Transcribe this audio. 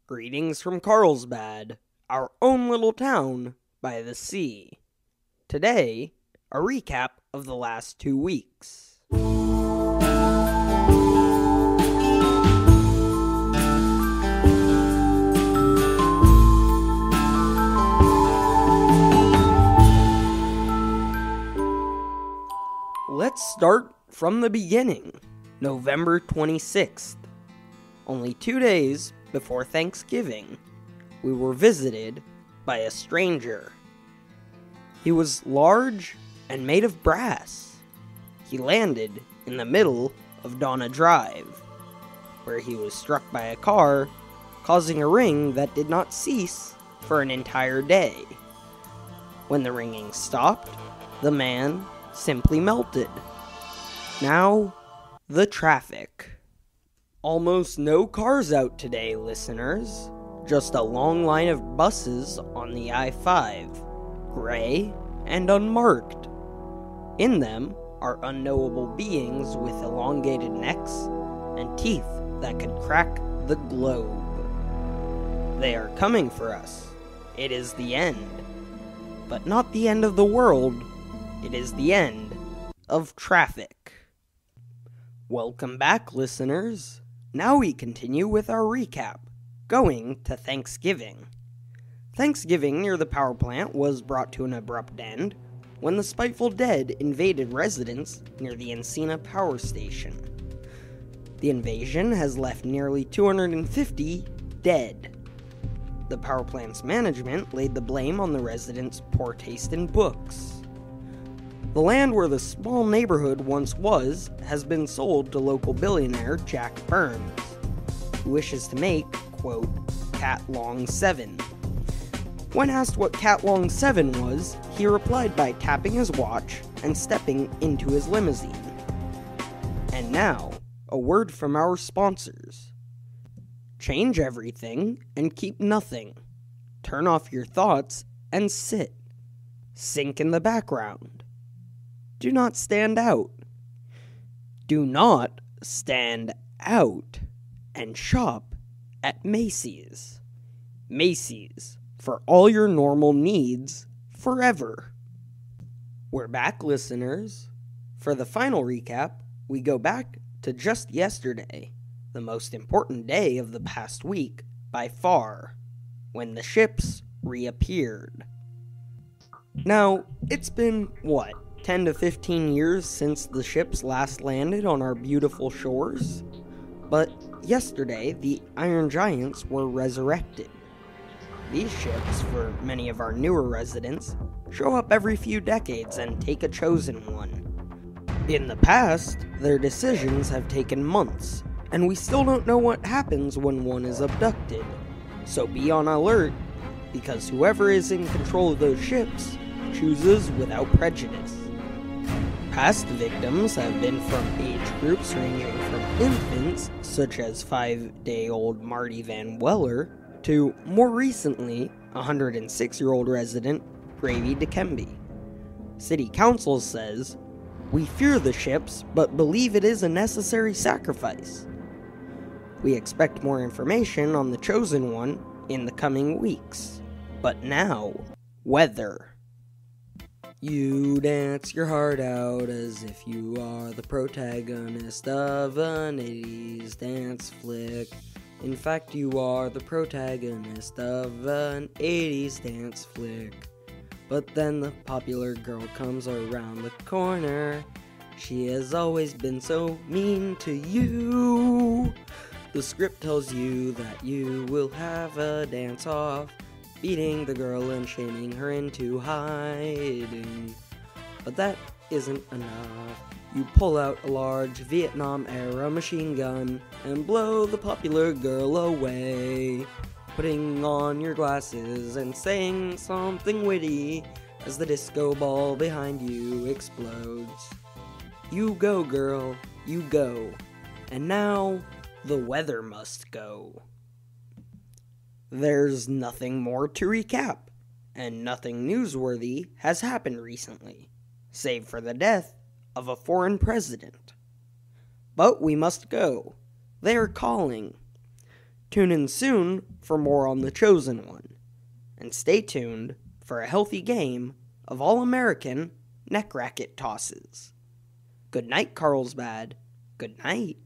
Greetings from Carlsbad, our own little town by the sea. Today, a recap of the last 2 weeks. Let's start from the beginning, November 26th. Only 2 days before Thanksgiving, we were visited by a stranger. He was large and made of brass. He landed in the middle of Donna Drive, where he was struck by a car, causing a ring that did not cease for an entire day. When the ringing stopped, the man simply melted. Now, the traffic. Almost no cars out today, listeners. Just a long line of buses on the I-5, gray and unmarked. In them are unknowable beings with elongated necks and teeth that could crack the globe. They are coming for us. It is the end. But not the end of the world. It is the end of traffic. Welcome back, listeners. Now we continue with our recap, going to Thanksgiving. Thanksgiving near the power plant was brought to an abrupt end when the spiteful dead invaded residents near the Encina power station. The invasion has left nearly 250 dead. The power plant's management laid the blame on the residents' poor taste in books. The land where the small neighborhood once was has been sold to local billionaire Jack Burns, who wishes to make, quote, Cat Long 7. When asked what Cat Long 7 was, he replied by tapping his watch and stepping into his limousine. And now, a word from our sponsors. Change everything and keep nothing. Turn off your thoughts and sit. Sink in the background. Do not stand out. Do not stand out and shop at Macy's. Macy's, for all your normal needs, forever. We're back, listeners. For the final recap, we go back to just yesterday, the most important day of the past week by far, when the ships reappeared. Now, it's been, 10 to 15 years since the ships last landed on our beautiful shores? But yesterday, the Iron Giants were resurrected. These ships, for many of our newer residents, show up every few decades and take a chosen one. In the past, their decisions have taken months, and we still don't know what happens when one is abducted. So be on alert, because whoever is in control of those ships chooses without prejudice. Past victims have been from age groups ranging from infants, such as 5-day-old Marty Van Weller, to, more recently, 106-year-old resident Gravy Dikembe. City Council says, "We fear the ships, but believe it is a necessary sacrifice." We expect more information on the chosen one in the coming weeks. But now, weather. You dance your heart out as if you are the protagonist of an 80s dance flick. In fact, you are the protagonist of an 80s dance flick. But then the popular girl comes around the corner. She has always been so mean to you. The script tells you that you will have a dance-off, beating the girl and shaming her into hiding. But that isn't enough. You pull out a large Vietnam-era machine gun and blow the popular girl away, putting on your glasses and saying something witty as the disco ball behind you explodes. You go, girl, you go. And now, the weather must go. There's nothing more to recap, and nothing newsworthy has happened recently, save for the death of a foreign president. But we must go. They are calling. Tune in soon for more on The Chosen One, and stay tuned for a healthy game of All-American neck racket tosses. Good night, Carlsbad. Good night.